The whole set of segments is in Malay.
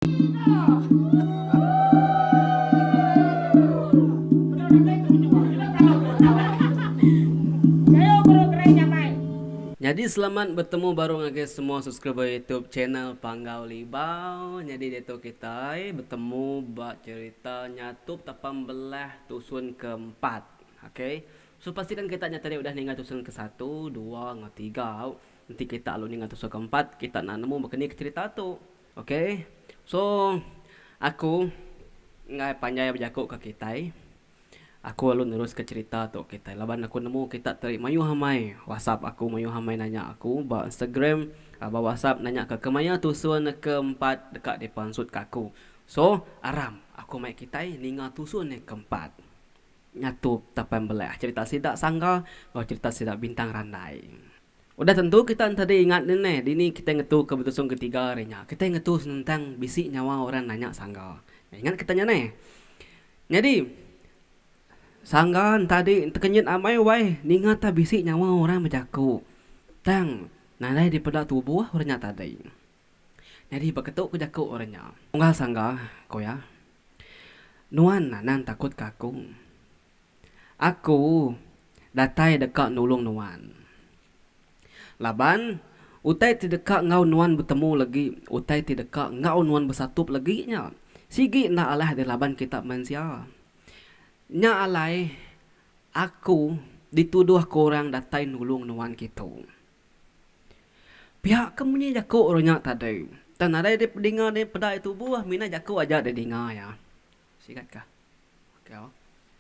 Jadi selamat bertemu baru dengan semua subscriber YouTube channel Panggau Libau. Jadi itu kita bertemu buat cerita nyatup tapam belah tusun keempat. Okay. So pastikan kita tadi udah ningat tusun ke 1, 2, 3. Nanti kita lalu ningat tusun keempat, kita nak nemu berkini ke cerita tu. Okay. So aku ngai pandai berjakuk ke kita. Aku lalu terus ke cerita tu kita. Laban aku nemu kita tarik mayu hamai WhatsApp aku, mayu hamai nanya aku ba Instagram, ba WhatsApp nanya ke kemaya tusun keempat dekat depan sud kaku. So aram aku mai kita ninga tusun keempat. Nyatu tapan belah cerita sidak sangga, ba cerita sidak bintang randai. Udah tentu kita tadi ingat ni dini kita ngetu ke betusun ketiga renya. Kita ngetu tentang bisik nyawa orang nanya sangga. Ingat kitanya nih. Jadi sanggan tadi terkenyit amai wai ningata bisik nyawa orang berjaku. Tang nanai di pedak tubuh orangnya tadi. Jadi beketuk ke jaku orangnya. Unggal sangga ko ya. Nuan nanan takut kaku. Aku datai dekat nulung nuan. Laban utai tidak ngau nuan bertemu lagi, utai tidak ngau nuan bersatup lagi nya. Sigi na alah di laban kita manusia. Nya alai aku dituduh korang datai nulung nuan gitu. Pihak kemunya jaku orangnya tadi. Dan ada dia dengar dia pada itu buah mina jaku aja dia dengar ya. Sikat kah? Okey.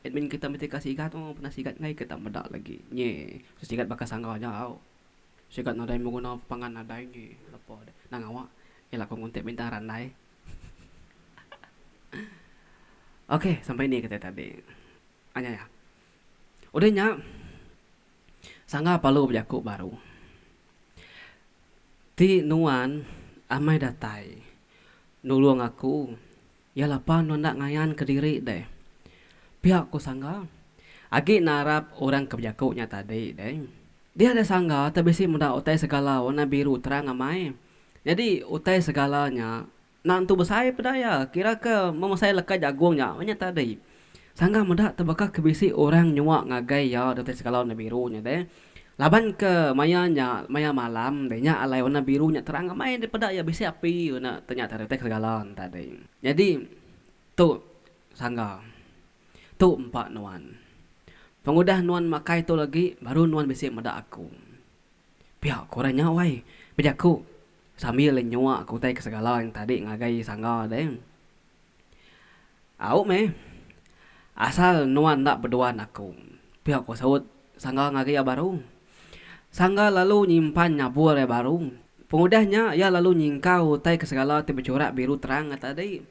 Admin kita mesti kasih sikat pernah sikat ngai kita medak lagi. Nye, sikat bakal sangga aja au. Sikat nadai menguna pangan nadai nye. Lepo dah. Nang awak ialah kau nguntik bintang randai. Okey, sampai ni kita tadi. Anya ya. Udahnya sangga palu berjakuk baru. Ti nuan amai datai. Nulung aku. Ya lapa nondak ngayan ke diri deh. Pihak ku sangga. Agi narap orang ke berjakuknya tadi deh. Dia ada sangga terbisi muda utai segala warna biru terang amai. Jadi utai segalanya nantu besai pedaya. Kira ke mau saya lekat jagungnya. Banyak tadi. Sangga muda terbakar kebisi orang nyuak ngagai ya utai segala warna birunya deh. Laban ke mayanya maya malam dehnya alai warna birunya terang amai daripada ya bisi api na ternyata utai segala tadi. Jadi tu sangga. Tu empat nuan. Pengudah nuan makai tu lagi baru nuan bisi muda aku. Pihak koranya wai bejaku sambil nyuak aku tai ke segala yang tadi ngagai sangga deh. Au me asal nuan tak berduaan aku. Pihak ku saut sangga ngagai ya baru. Sangga lalu nyimpan nyabur ya baru. Pengudahnya ya lalu nyingkau tai ke segala ti bercorak biru terang tadi.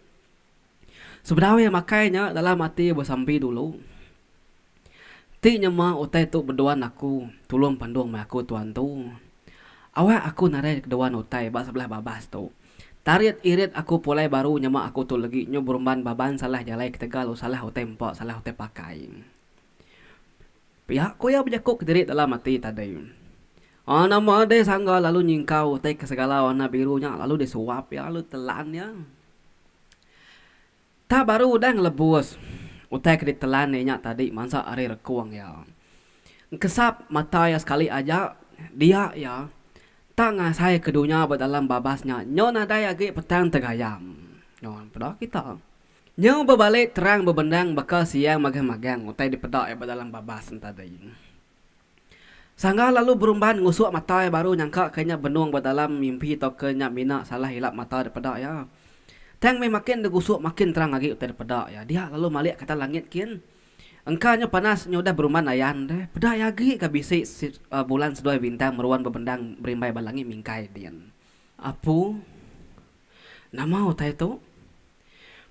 Sebenarnya makainya dalam hati bersampi dulu. Ti nyema utai tu berduaan aku. Tulung pandung me aku tuan tu. Awak aku narai keduaan utai bak sebelah babas tu. Tarit irit aku pulai baru nyema aku tu lagi nyo berumban baban salah jalai ketegal salah utai empok salah utai pakai. Pihak ku ya berjakuk diri dalam hati tadi. Nama dia sangga lalu nyingkau utai ke segala warna birunya lalu disuap ya lalu telan ya. Tak baru udah ngelebus. Utai ke ditelan nya tadi masa ari rekuang ya. Kesap mata ya sekali aja dia ya. Tangah saya kedunya berdalam babasnya. Nyo nadai agi petang tegayam. Nyo pedak kita. Nyo berbalik terang berbendang bakal siang magang-magang. Utai di pedak ya berdalam babas tadi. Sangga lalu berumban ngusuk mata ya baru nyangka kayaknya benung berdalam mimpi atau kenya mina salah hilap mata di pedak ya. Tang makin digusuk makin terang lagi utai di pedak ya. Dia lalu malik kata langit kin. Engkanya panas udah beruman ayan deh. Pedak yagi kabisi bulan sedoi bintang meruan bebendang berimbai balangi mingkai dian. Apu nama utai tu.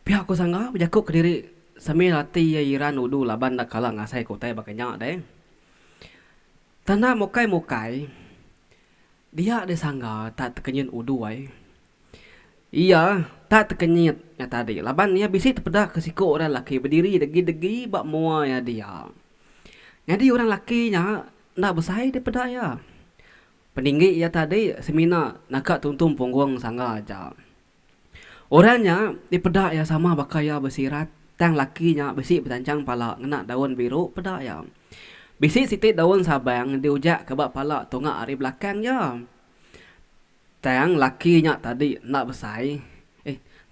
Pihak ku sangga berjakuk ke diri sambil hati ya iran udu laban dak kala ngasai ku utai bakanya deh. Tanda mokai dia ada sangga tak terkenyit udu ai. Iya, tak terkenyit ya tadi. Laban ya bisi terpedak ke siku orang laki berdiri degi-degi bak mua ya dia. Jadi orang lakinya nak bersai dia pedak ya. Peninggi ya tadi semina nakak tuntung punggung sangga aja. Orangnya dipedak ya sama bakaya bersirat. Tang lakinya besi betancang pala ngena daun biru pedak ya. Bisi sitit daun sabang diujak ke bak pala tongak ari belakangnya. Tang lakinya tadi nak besai.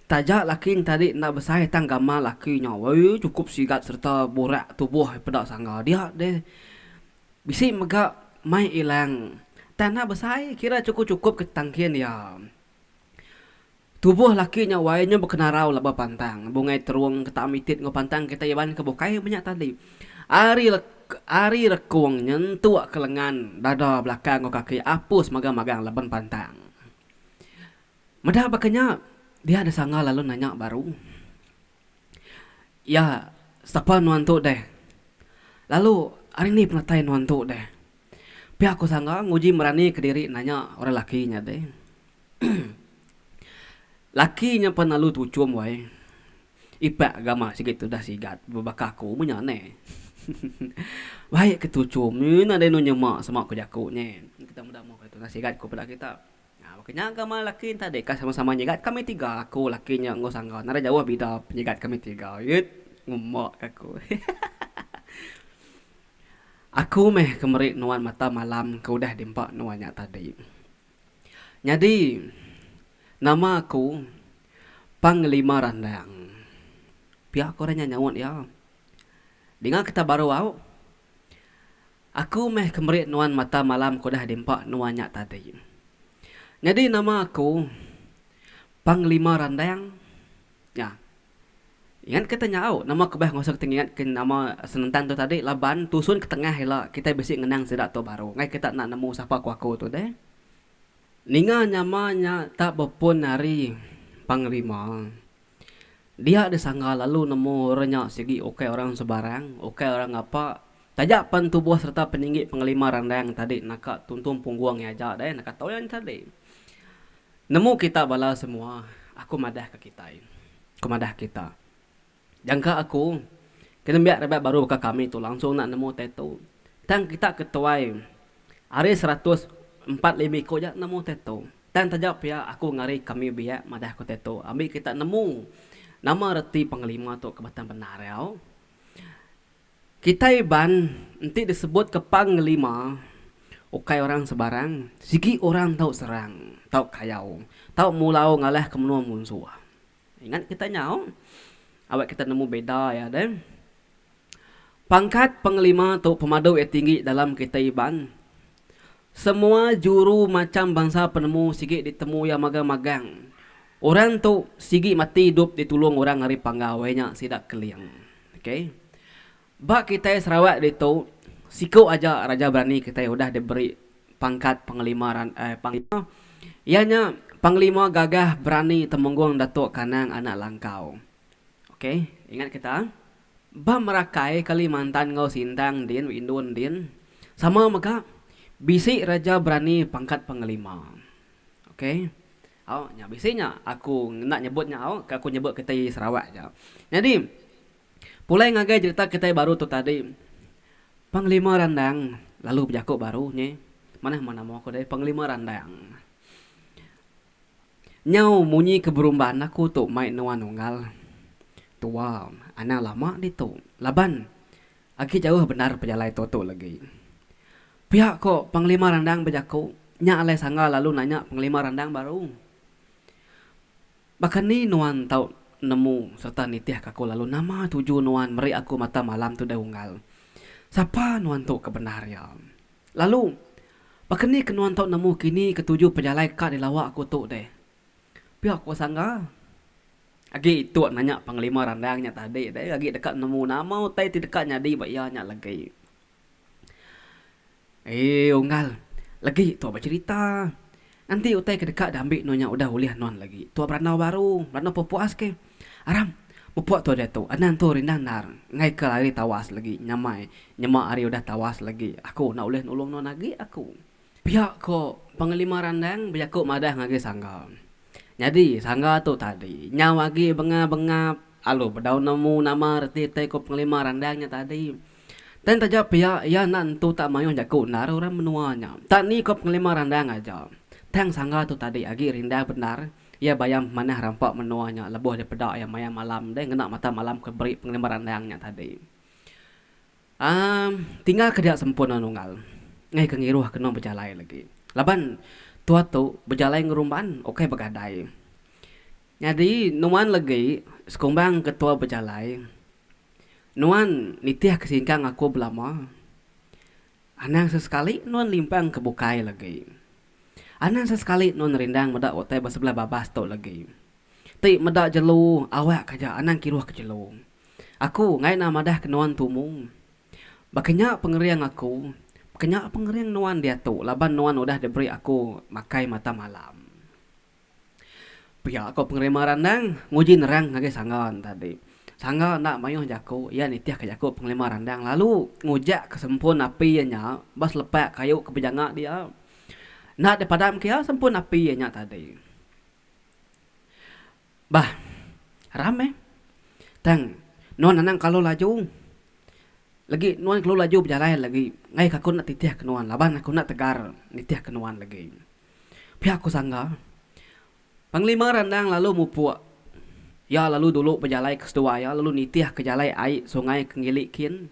Tajak laki tadi nak besai tang gama lakinya. Woi cukup sigat serta borak tubuh pedak sangga dia deh. Bisi megak mai ilang. Tang nak besai kira cukup-cukup ketangkian ya. Tubuh lakinya wainya berkenarau laba pantang. Bungai teruang ketamitit ngo pantang kita yaban kebukai banyak tadi. Ari rekuang nyentuak ke lengan dada belakang ngo kaki apus magang-magang laban pantang. Medah bakanya dia ada sangga lalu nanya baru. Ya, siapa nuantu deh. Lalu hari ini penatai nuantu deh. Pihak aku sangga nguji merani ke diri nanya orang lakinya deh. Lakinya penalu tucum wai. Ipak agama sikit dah sigat bebakaku menyane. Baik ketucum ni ada nu nyemak semak ko jakunya. Kita mudah mau itu nasigat ko pada kita. Nah, makanya agama laki tadi ka sama-sama nyegat kami tiga. Aku lakinya ngo sangga. Nara jauh beda penyegat kami tiga. Yut ngumak aku. Aku meh kemerik nuan mata malam kau dah dimpak nuannya tadi. Jadi nama aku Panglima Randang. Pihak korangnya nyawat ya. Dengar kita baru au. Aku meh kemerik nuan mata malam kau dah dimpak nuannya tadi. Jadi nama aku Panglima Randang. Ya. Ingat kita nyau nama kebah ngosok ingat ke nama senentan tu tadi laban tusun ke tengah hela kita besi ngenang sedak tu baru. Ngai kita nak nemu siapa ku aku tu deh. Ninga nyamanya tak bepun hari Panglima. Dia ada sangga lalu nemu renyak segi okey orang sebarang, okey orang apa. Tajak pan tubuh serta peninggi Panglima Randang tadi nak tuntung pungguang aja deh, nak tahu yang tadi. Nemu kita bala semua. Aku madah ke kita. Aku madah kita. Jangka aku kita biar rebet baru ke kami tu langsung nak nemu tetu. Tang kita ketuai. Hari 145 ko je nemu tetu. Dan tajak pia aku ngari kami biak madah ko tetu. Ambil kita nemu nama reti Panglima tu kebatan benar ya. Kita iban nanti disebut ke Panglima. Okai orang sebarang, sigi orang tahu serang, tahu kayau, tahu mulau ngalah ke menua musuh. Ingat kita nyau, awak kita nemu beda ya deh. Pangkat Panglima tu pemadu yang tinggi dalam kita iban. Semua juru macam bangsa penemu sigi ditemu yang magang-magang. Orang tu sigi mati hidup ditulung orang hari panggawainya sidak keliang. Okay. Bak kita Sarawak itu siku aja raja berani kita udah diberi pangkat Panglima Panglima. Ianya Panglima gagah berani temenggung Datuk Kanang anak langkau. Okay, ingat kita. Ba Merakai Kalimantan ngau Sintang din Indun din. Sama maka bisi raja berani pangkat Panglima. Okay. Oh, nya bisinya aku nak nyebutnya aku nyebut kita Sarawak aja. Jadi pulai ngagai cerita kita baru tu tadi. Panglima Randang lalu berjakuk baru nye. Mana mau aku dari Panglima Randang. Nyau munyi keberumban aku tu main nuan unggal. Tua, anak lama di tu. Laban. Aki jauh benar pejalai toto lagi. Pihak kok Panglima Randang berjakuk. Nya alai sangga lalu nanya Panglima Randang baru. Bahkan ni nuan tau nemu serta nitiah kaku lalu nama tuju nuan meri aku mata malam tu dah unggal. Siapa nuan tu kebenarnya? Lalu bahkan ni kenuan tau nemu kini ketujuh pejalai kat di lawak aku tu deh. Pihak aku sangga. Agi itu nanya Panglima Randangnya tadi deh. Agi dekat nemu nama utai ti dekat nyadi bayanya lagi. Unggal. Lagi tu apa cerita? Nanti utai ke dekat dah ambil nonya udah uliah non lagi. Tua beranau baru, beranau popuas ke. Aram, pupuak tu dia tu. Anan tu rindan nar. Ngai ke hari tawas lagi. Nyamai. Nyemak hari udah tawas lagi. Aku nak ulih nulung non lagi aku. Pihak ko Panglima Randang berjakuk madah ngagi sangga. Jadi sangga tu tadi. Nyaw lagi bengap-bengap. Alu berdaun nemu nama reti tai ko Panglima Randangnya tadi. Dan tajak pihak ya nantu tak mayu jakuk nar orang menuanya. Tak ni ko Panglima Randang aja. Tang sangga tu tadi agi rindah benar Ia bayam mana rampak menuanya lebuh daripada yang maya malam deh ngena mata malam ke beri penglima randangnya tadi. Tinggal kedia sempurna nunggal. Ngai kengiruh kena berjalai lagi. Laban tua tu berjalai ngerumban oke begadai. Jadi nuan lagi sekumbang ketua berjalai. Nuan nitiah kesingkang aku belama. Anang sesekali nuan limpang kebukai lagi. Anang sesekali nuan rindang medak otai bersebelah babas tu lagi. Ti medak jelu awak kaja anang kiruh ke jelu. Aku ngai nama dah ke nuan tumung. Bakanya pengeriang aku. Bakanya pengeriang nuan dia tu. Laban nuan udah diberi aku makai mata malam. Pihak aku pengerima randang nguji nerang ngage sanggan tadi. Sangga nak mayuh jaku, ia nitiah ke jaku penglima randang. Lalu ngujak kesempun api nya, bas lepak kayu kebejanga dia. Nak dipadam kia sempun api nya tadi. Bah, rame. Tang, nuan anang kalau laju. Lagi nuan kalau laju berjalan lagi. Ngai aku nak titiah ke nuan, laban aku nak tegar nitiah ke nuan lagi. Pihak aku sangga. Panglima randang lalu mupuk. Ya lalu dulu berjalai ke sedua ya lalu nitiah ke jalai air sungai kenggilikin.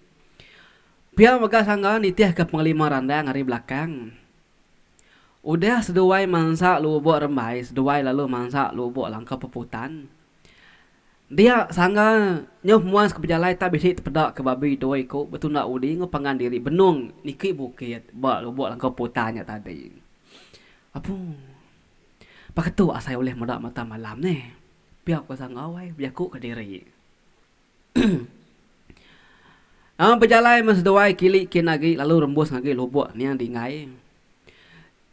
Pia mega sangga nitiah ke panglima randang hari belakang. Udah seduai mangsa lubuk rembai, seduai lalu mangsa lubuk langkah peputan. Dia sangga nyoh muas ke berjalai tak bisi terpedak ke babi doi ko betul nak udi ngopangan diri benung niki bukit ba lubuk langkah putannya tadi. Apa? Paketu asai oleh medak mata malam ni. Biar aku sang awai, biar aku ke diri. Berjalan mas doai kili kin lagi, lalu rembus lagi lubuk ni yang dingai.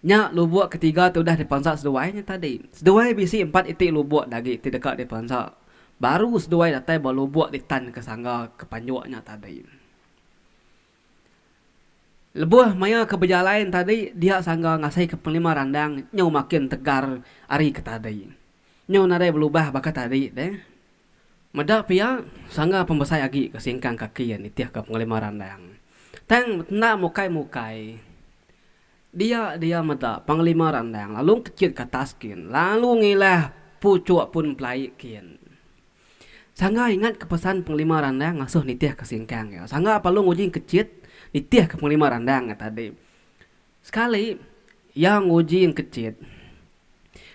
Nya lubuk ketiga tu dah dipansak seduainya tadi. Seduai bisi 4 itik lubuk lagi ti dekat dipansak. Baru seduai datai bawa lubuk ditan ke sangga ke panjuknya tadi. Lebuh maya ke berjalan tadi, dia sangga ngasai ke penglima randang, nyau makin tegar ari ke tadi. Nyo nadai berubah bakat tadi deh. Medak pia sangga pembesai lagi ke singkang kaki yang nitiah ke penglima randang. Tang nak mukai. Dia medak penglima randang lalu kecil ke taskin. Lalu ngilah pucuk pun pelai kian. Sangga ingat ke pesan penglima randang ngasuh nitiah ke singkang ya. Sangga apa lu nguji kecil nitiah ke penglima randang tadi. Sekali yang nguji yang kecil.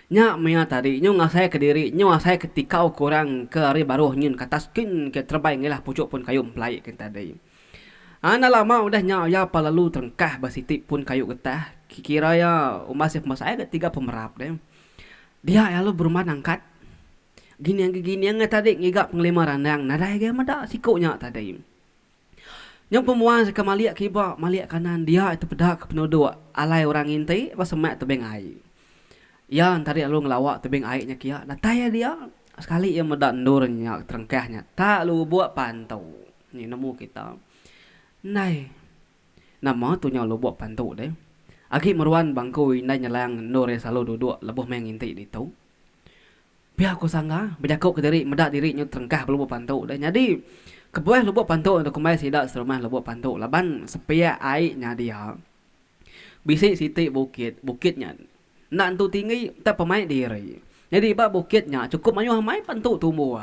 Nya mea tadi nyo ngasai ke diri nyo ngasai ketika kurang ke hari baru nyin kata skin ke terbaik ngilah pucuk pun kayu pelai ke tadi. Ana lama udah nya ya apa lalu terengkah basitip pun kayu getah kira ya masih saya ketiga pemerap deh. Dia ya lu berumah angkat gini yang tadi ngigak penglima randang nadai ge mada sikunya tadi. Yang pemuan sekemaliak kiba maliak kanan dia itu pedak ke penuduh alai orang intai pas semak tebeng ai. Ya tadi lalu ngelawak tebing airnya kia. Nah taya dia sekali ia medak ndurnya terengkahnya. Tak lu buat pantau. Ni nemu kita. Nai. Nama tu nya lu buat pantau deh. Aki meruan bangku nai nyelang ndure selalu duduk lebuh mengintik di tu. Biar aku sangga berjakuk ke diri medak diri nya terengkah lu buat pantau deh. Jadi kebuah lu buat pantau untuk kembali sidak serumah lu buat pantau. Laban sepia airnya dia. Bisi siti bukitnya. Nak tu tinggi tak pemain diri. Jadi bab bukitnya cukup mayuh mai pantu tumbuh.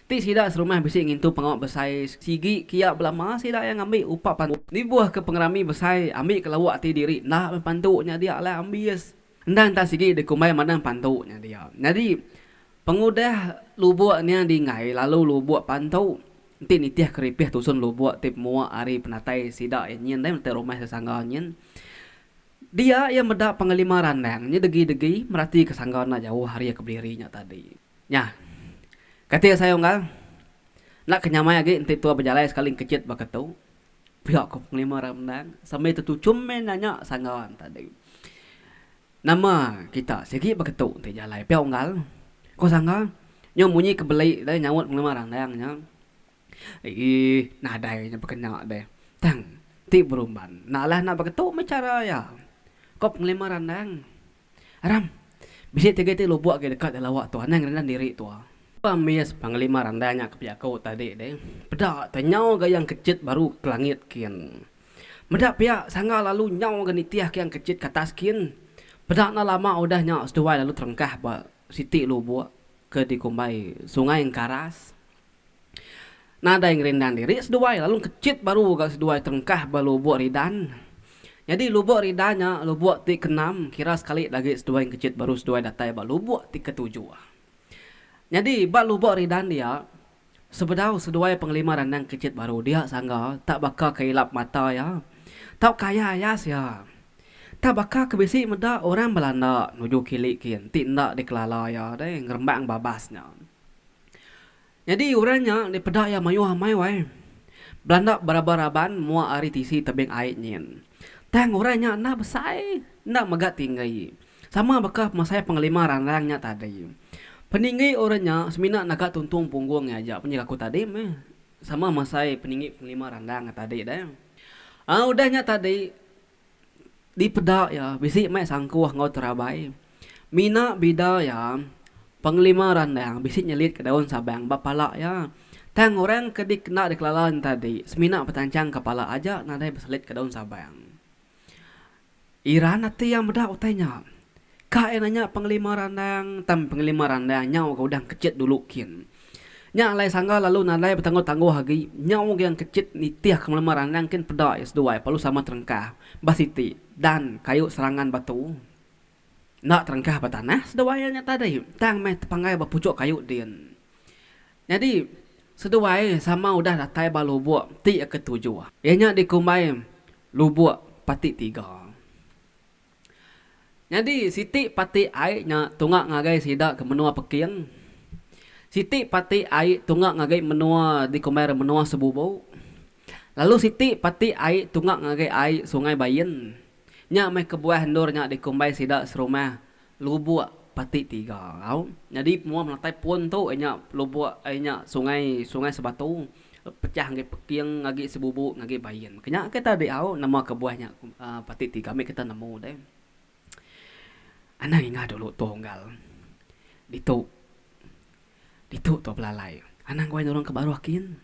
Ti sida serumah bisi ngintu pengawak besai sigi kia belama sida yang ambil upah pantu. Ni buah ke pengerami besai ambil ke lawak ti diri. Nah pantunya dia lah ambil. Ndan tak sigi dikumai madang pantunya dia. Jadi pengudah lubuk ni yang dingai lalu lubuk pantu. Nanti nitiah keripih tusun lubuk tip muak ari penatai sida yang nyen dai mete rumah sesangga nyen. Dia yang medak penglima randang, nya degi-degi merati kesanggauna jauh hari ke berdirinya tadi. Nya. Kata saya enggak. Nak kenyamai lagi enti tua berjalan sekali kecit bakatu. Pihak ke penglima randang sampai tertucum nanya sanggawan tadi. Nama kita segi bakatu enti jalan pihak enggak. Ko sangga nya munyi kebeli dah nyawut penglima randang nya. Nadai nya berkenyak deh. Tang ti berumban. Nalah nak bakatu mecara ya. Kau penglima randang. Aram. Bisa tiga-tiga lubuk ke dekat dalam waktu. Anang rendah diri tu. Pamis panglima randangnya ke pihak kau tadi deh. Pedak tanyau ke yang kecil baru ke langit kian. Medak pihak sangga lalu nyau ke nitiah ke yang kecil ke atas kian. Pedak na lama udah nyau seduai lalu terengkah Siti lubuk ke dikumbai sungai yang karas. Nada yang rendang diri seduai lalu kecit baru gak seduai tengkah balubuk ridan. Jadi lubuk ridanya lubuk ti keenam kira sekali lagi seduai yang kecit baru seduai datai balubuk ti ketujuh. Jadi bak lubuk ridan dia sebedau seduai penglima randang kecit baru dia sangga tak bakal keilap mata ya. Tak kaya ayas ya. Tak bakal kebisi meda orang Belanda nuju kilik kian tindak dikelala ya deh ngerembang babasnya. Jadi orangnya di pedak ya mayu hamai wai. Belanda barabaraban mua ari tisi tebing ait nyen. Tang orangnya nak besai, nak megat tinggi. Sama bakal masaya penglima randangnya tadi. Peninggi orangnya semina naga tuntung punggungnya aja punya aku tadi meh. Sama masai peninggi penglima randang tadi deh. Udahnya tadi di pedak ya bisi mai sangkuah ngau terabai. Mina bida ya penglima randang bisi nyelit ke daun sabang bapala ya. Tang orang kedik kena dikelalan tadi semina petancang kepala aja nadai berselit ke daun sabang. Iran nanti yang bedak utainya. Kak nanya penglima randang tam penglima randang nyau kau udang kecit dulu kin. Nya alai sangga lalu nadai bertangguh-tangguh lagi nyau yang kecit nitiah penglima randang kin pedak S2 palu sama terengkah basiti dan kayu serangan batu. Nak terengkah batanah seduainya tadi tang meh tepangai bapucuk kayu din. Jadi seduai sama udah datai balubuk ti ketujuh. Ianya dikumbai lubuk pati 3. Jadi siti pati ai nya tunggak ngagai sida ke menua peking. Siti pati ai tunggak ngagai menua dikumbai menua sebubau. Lalu siti pati ai tunggak ngagai ai sungai Bayin. Nya meh kebuah hendur nya dikumbai sida serumah lubuk pati 3. Jadi mua melatai pun tu nya lubuk nya sungai sebatu pecah ngagi peking ngagi sebubu ngagi Bayin. Kenya kita di nama kebuahnya pati 3 me kita nemu deh. Anang ingat dulu tunggal. Ditu tu belalai. Anang gue nurung ke baruakin.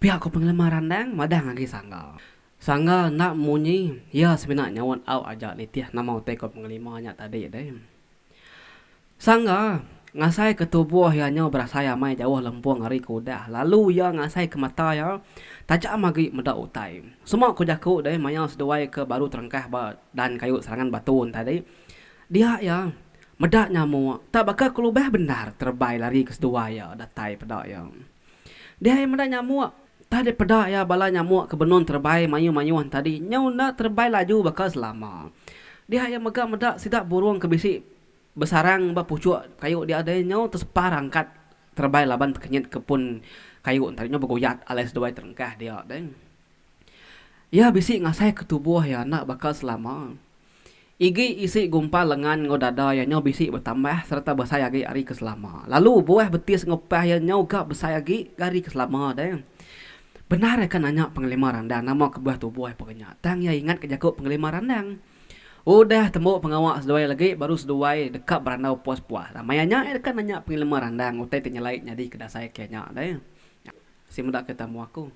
Pihak ko penglima randang madang ngagi sanggal. Sangga nak munyi ya sebenarnya nyawan au aja litiah nama utai ko penglimanya tadi deh. Sangga ngasai ketubuh ya nyaw berasaya mai jauh lempung ngari kuda. Lalu ya ngasai ke mata ya tajak magi meda utai. Semua kujaku deh mayang seduai ke baru terengkah dan kayu serangan batu tadi. Dia ya meda nyamuk tak bakal kelubah benar terbai lari ke seduai ya datai pedak ya. Dia yang meda nyamuk tadi pedak ya bala nyamuk kebenun terbai mayu-mayuan tadi nyau nak terbai laju bakal selama. Dia yang megak medak sidak burung kebisi besarang bapucuk kayu dia ada nyau tersepar angkat terbai laban kenyit kepun kayu tadinya bergoyat alias seduai terengkah dia deh. Ya bisi ngasai ketubuh ya nak bakal selama. Igi isi gumpal lengan ngodada ya nyau bisi bertambah serta besar lagi hari keselama. Lalu buah betis ngopah ya nyau gak besar lagi hari keselama deh. Benar kan nanya penglima randang nama kebuah tubuh pokoknya. Tang ya ingat kejaku penglima randang. Udah temu pengawak seduai lagi baru seduai dekat berandau puas-puas. Mayanya kan nanya penglima randang utai tenyelai jadi kedah saya kayaknya deh. Si mendak ketemu aku.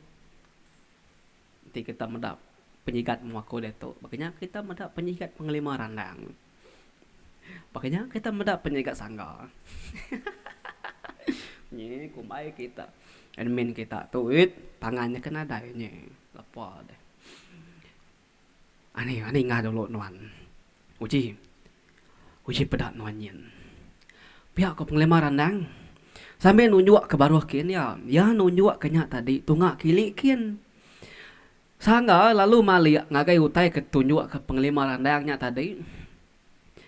Nanti kita mendak penyikat muaku deh tu. Makanya kita mendak penyikat penglima randang. Makanya kita mendak penyikat sangga. Ni kumbai kita. Admin kita tuit tangannya kena ada ini. Lepas deh. Ani ngah dulu nuan. Uji pedak nuanyin. Pihak ko penglima randang. Sampai nunjuk ke baruakin ya. Ya nunjuk kenya tadi tunggak kilikin. Sangga lalu mali ngagai utai ketunjuk ke penglima randangnya tadi.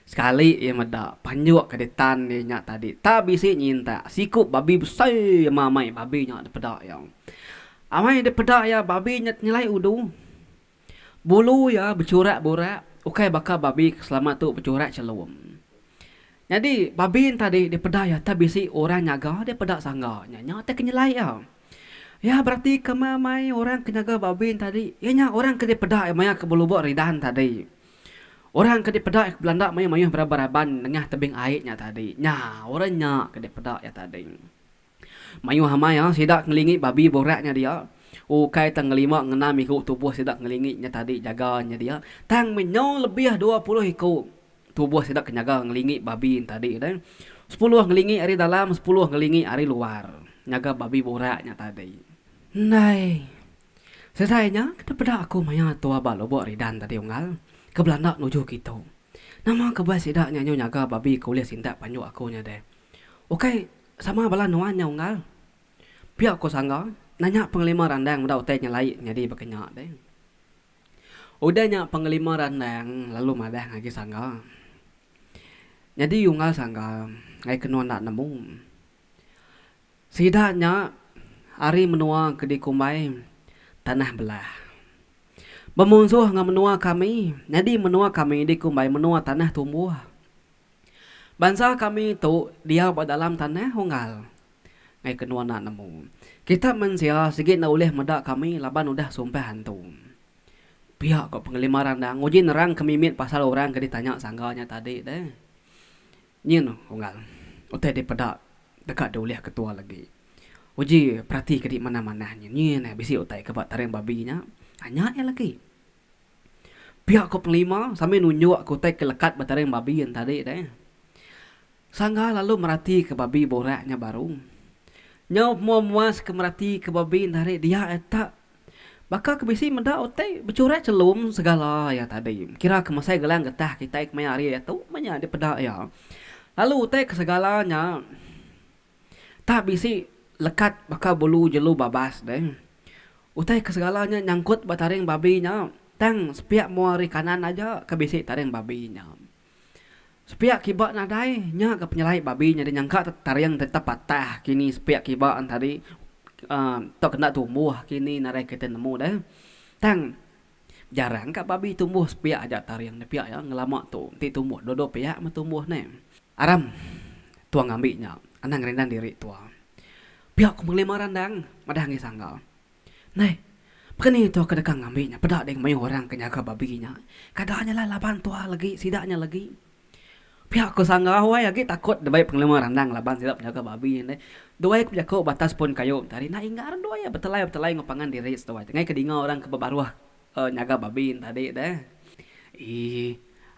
Sekali ya meda panjuk ke detan nya tadi. Tak bisi nyinta. Sikup babi besar mamai babi nya de pedak ya. Amai de pedak ya babi nya nyelai udu. Bulu ya bercurak-burak. Ukai bakal babi selamat tu bercurak celum. Jadi babi tadi di pedak ya tak bisi orang nyaga dia pedak sangga. Nya tak kenyelai ya. Ya berarti kemamai orang kenyaga babin tadi. Ianya orang ke pedak maya ke belubuk ridan tadi. Orang ke pedak Belanda mayu-mayu berabaraban tengah tebing airnya tadi. Nya orangnya ke pedak ya tadi. Mayu hamaya sidak ngelingi babi boraknya dia. Ukai tang 5 6 ikut tubuh sidak ngelingitnya tadi jaganya dia. Tang menyong lebih 20 ikut tubuh sidak kenyaga ngelingi babi tadi deh. 10 ngelingi ari dalam, 10 ngelingi ari luar. Nyaga babi boraknya tadi. Nai, setainya kepada aku maya tua balobo ridan tadi unggal. Ke Belanda nuju gitu. Nama kebas sidaknya nyaga babi kuliah sinta panju akunya deh. Oke, sama bala nuannya unggal. Pihak aku sangga, nanya penglima randang mudah utai nyalai nyadi bakanya deh. Udahnya penglima randang lalu madah ngagi sangga. Jadi unggal sangga ngai kenuan nak nemu. Sidaknya hari menua ke di kumbai tanah belah. Bemunsuh nga menua kami, jadi menua kami di kumbai menua tanah tumbuh. Bangsa kami itu dia dalam tanah unggal. Ngai kenua nak nemu. Kita mensia sigit na uleh medak kami laban udah sumpah hantu. Pihak kok penglima randang uji nerang kemimit pasal orang ke ditanya sangganya tadi deh. Nyin unggal. Utai di pedak dekat uleh ketua lagi. Uji perhati ke di mana-mana nyin bisi utai ke bak tareng babinya. Hanya lagi. Pihak kok penglima sambil nunjuk aku utai kelekat batareng babi yang tadi deh. Sangga lalu merhati ke babi boraknya baru. Nyau muas ke merhati ke babi tarik dia etak. Baka kebisi mendak otai bercurat celum segala ya tadi. Kira kemasai gelang getah kita ik mayari ya tu manya di pedak ya. Lalu otai ke segalanya. Tak bisi lekat baka bulu jelu babas deh. Otai ke segalanya nyangkut bataring babinya. Tang sepiak muari kanan aja kebisi taring babinya. Sepiak kibak nadai nya ke penyelai babinya dia nyangka tariang tetap patah kini sepiak kibak tadi tak kena tumbuh kini narai kita nemu dah. Tang jarang kak babi tumbuh sepiak aja tariang dia piak ya ngelama tu ti tumbuh dodo piak mah tumbuh ne. Aram tua ngambilnya anang rendan diri tua. Piak ku menglima randang madah ngi sanggal. Nai Kini tu kedekang ngambilnya pedak deng mayu orang kenyaga babinya. Kadanya lah laban tua lagi sidaknya lagi. Pihak ko sangga huay lagi takut debai penglima randang laban silap jaga babi ni. Duai ku jako batas pun kayu tadi na ingar duai ya betelai ngopangan diri duai. Tengai kedinga orang ke babaruah nyaga babi tadi deh.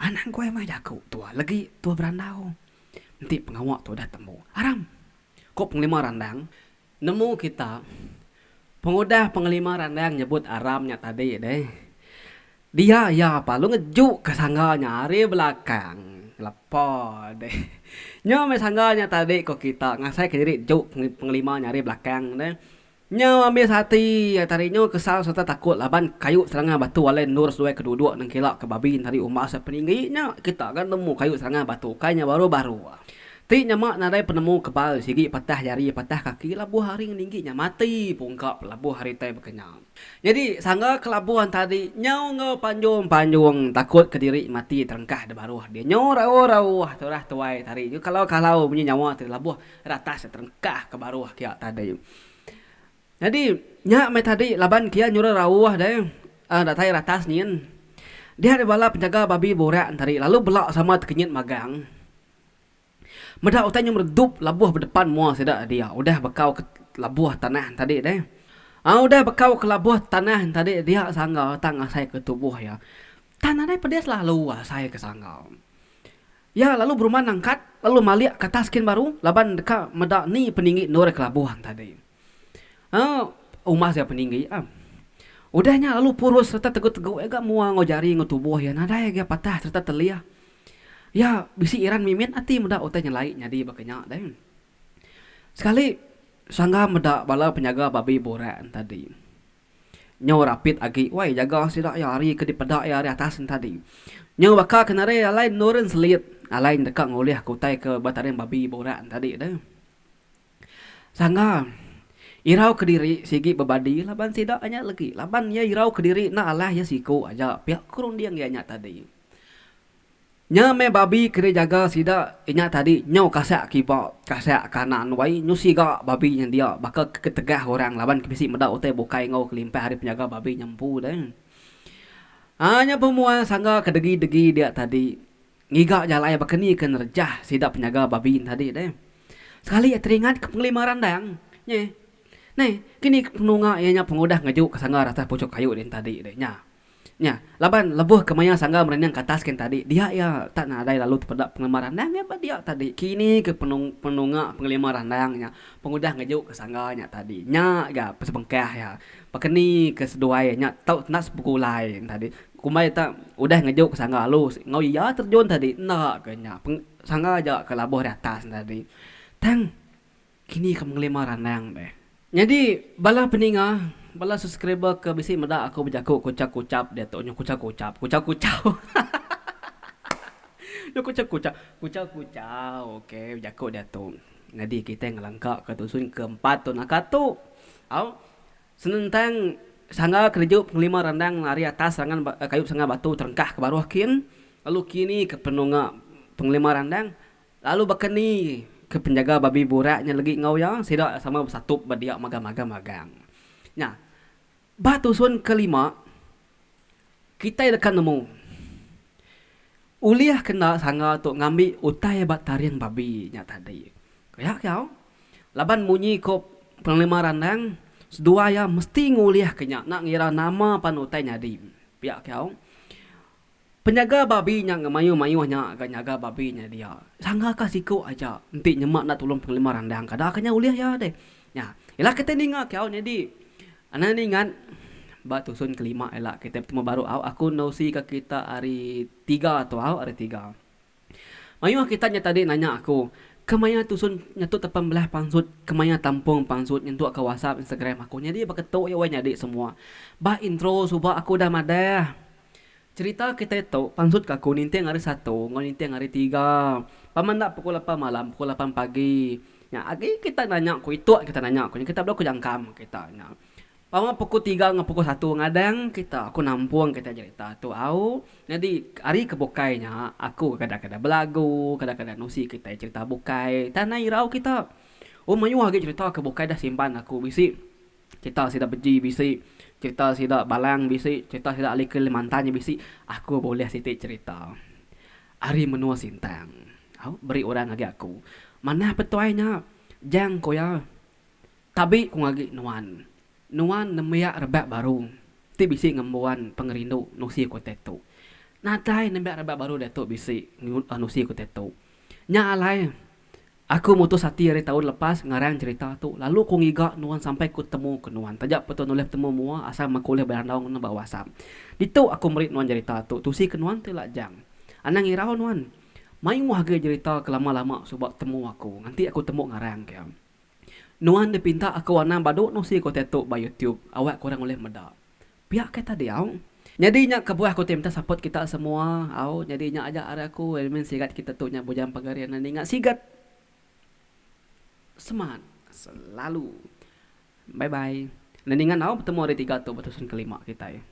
Anang gue mah jako tua lagi tua berandau. Nanti pengawak tu dah temu. Aram. Kok penglima randang nemu kita. Pengudah penglima randang nyebut Aramnya tadi deh. Dia ya apa lu ngejuk ke sangganya hari belakang. Lepo deh. Nyo me sangganya tadi kok kita ngasai ke diri juk penglima nyari belakang deh. Nyo ambil hati ya tadi nyo kesal serta takut laban kayu serangga batu walain nur suai kedua-dua nang kelak ke babi tadi umat sepeninggi nya kita kan nemu kayu serangga batu kayaknya baru-baru. Ti nyamak nadai penemu kebal sigi patah jari patah kaki labuh hari tingginya mati pungkap labuh hari teh berkenyang. Jadi sangga kelabuhan tadi nyau ngau panjung takut ke diri mati terengkah de baruh dia nyau rauh turah tuai tadi kalau bunyi nyawa tadi labuh ratas terengkah ke baruh kia tadi. Jadi nyak me tadi laban kia nyuruh rauh deh datai ratas nien. Dia ada bala penjaga babi borak tadi lalu belak sama tekenyit magang. Medak utanya meredup labuh berdepan mua sedak dia. Udah bekau ke labuh tanah tadi deh. Udah bekau ke labuh tanah tadi dia sangga tang saya ke tubuh ya. Tanah deh pedes lalu saya ke sangga. Ya lalu beruman angkat lalu maliak ke taskin baru laban dekat medak ni peninggi nur ke labuhan tadi. Umas ya peninggi. Udahnya lalu purus serta teguk-teguk ega mua ngojari ngotubuh ya. Nada ya patah serta telia. Ya bisi iran mimin ati medak utai nyelai nyadi bakanya deh. Sekali sangga medak bala penjaga babi borak tadi. Nyau rapid agi, wai jaga sidak ya hari ke di pedak ya hari atas tadi. Nyau baka kenare alain nurin selit, alain dekat ngoleh kutai ke bataran babi borak tadi deh. Sangga irau ke diri sigi bebadi laban sidak anya lagi. Laban ya irau ke diri na alah ya siku aja pihak kurung dia nya tadi. Nya me babi kira jaga sida inya tadi nyau kasak kiba kasak kanan wai nyusi ga babi yang dia bakal ketegah orang laban kebisi medak utai bukai ngau kelimpah hari penjaga babi nyampu deh. Hanya pemuan sangga kedegi-degi dia tadi ngiga jalai bakeni ke nerjah sida penjaga babi tadi deh. Sekali ya teringat ke penglima randang nye. Nih kini penunga ianya pengudah ngejuk ke sangga rasa pucuk kayu din tadi deh nya. Nya, laban lebuh kemaya sangga merenang ke atas kan tadi. Dia ya tak nadai lalu terpedak penggemar randangnya apa dia tadi. Kini ke penunga penggemar randangnya. Pengudah ngejuk ke sangganya tadi. Nya ya pesebengkah ya. Pakeni ke seduai nya tau nak sepuku lain tadi. Kumai tak udah ngejuk ke sangga lu. Ngau ya terjun tadi. Nak ke nya. Sangga aja ke labuh di atas tadi. Tang kini ke penggemar randang deh. Jadi bala peninga bala subscriber ke bisi meda aku berjaku kucap-kucap dia tu nyo kucap-kucap kucap-kucap nyo kucap-kucap kucap-kucap okey berjaku dia tu. Jadi kita ngelangkak ke dusun keempat tu nak tu au senentang sangga kerja penglima randang lari atas serangan kayu sangga batu terengkah ke bawah kin lalu kini ke penunga penglima randang lalu bakeni ke penjaga babi buraknya lagi ngau ya sida sama bersatu berdiak magang-magang. Nah, batu sun kelima kita akan nemu uliah kena sanga tu ngambil utai bat tarian babi nya tadi. Kayak kau laban munyi ko penglima randang sedua ya mesti nguliah kenya nak ngira nama pan utai nyadi. Piak kau penjaga babi nya ngemayu-mayu nya agak nyaga babi nya dia. Sangga kasiko aja enti nyemak nak tolong penglima randang kada kanya uliah ya deh. Ya, ialah kita ninga kau jadi anak ningan batu sun kelima elak kita bertemu baru aku nosi ke kita hari 3 atau hari 3. Mayu kita nya tadi nanya aku kemaya tusun nyatu tepan belah pangsut kemaya tampung pangsut nyentuh ke WhatsApp Instagram aku jadi paketok ya wanya dik semua. Ba intro subah aku dah madah. Cerita kita itu pangsut kaku ninteng hari 1, ninteng hari 3. Paman nak pukul 8 malam, pukul 8 pagi. Ya, agi kita nanya aku itu kita nanya aku kita belum jangkam kita nya. Pama pukul 3 dengan pukul 1 ngadang kita aku nampung kita cerita tu au. Jadi hari kebukainya aku kadang-kadang belagu, kadang-kadang nusi kita cerita bukai. Tanah irau kita. Oh mayu lagi cerita kebukai dah simpan aku bisi. Cerita sida beji bisi. Cerita sida balang bisi. Cerita sida ali ke mantannya bisi. Aku boleh siti cerita. Hari menua sintang. Au beri orang lagi aku. Mana petuainya? Jang ko ya. Tapi ku lagi nuan. Nuan nemya rebak baru. Ti bisi ngembuan pengerindu nusi ko tetu. Natai nemya rebak baru detu bisi nusi ko tetu. Nya alai. Aku mutus hati hari tahun lepas ngarang cerita tu. Lalu ku ngiga nuan sampai ku temu ke nuan. Tajak betul nulis temu mua asal makuliah berandau ngena bawa WhatsApp. Ditu aku merit nuan cerita tu. Tusi ke nuan tu lak jang. Anang irau nuan. Mayu harga cerita kelama-lama sebab temu aku. Nanti aku temu ngarang kaya. Nuan dia pinta aku warna baduk nusi ko tetuk ba YouTube. Awak kurang oleh meda. Pihak kata dia au. Jadi nya kebuah aku minta support kita semua. Au jadi nya aja are aku elemen sigat kita tu nya bujang pagarian ningat sigat. Semangat selalu. Bye bye. Nandingan au bertemu hari 3 tu betusun kelima kita ya.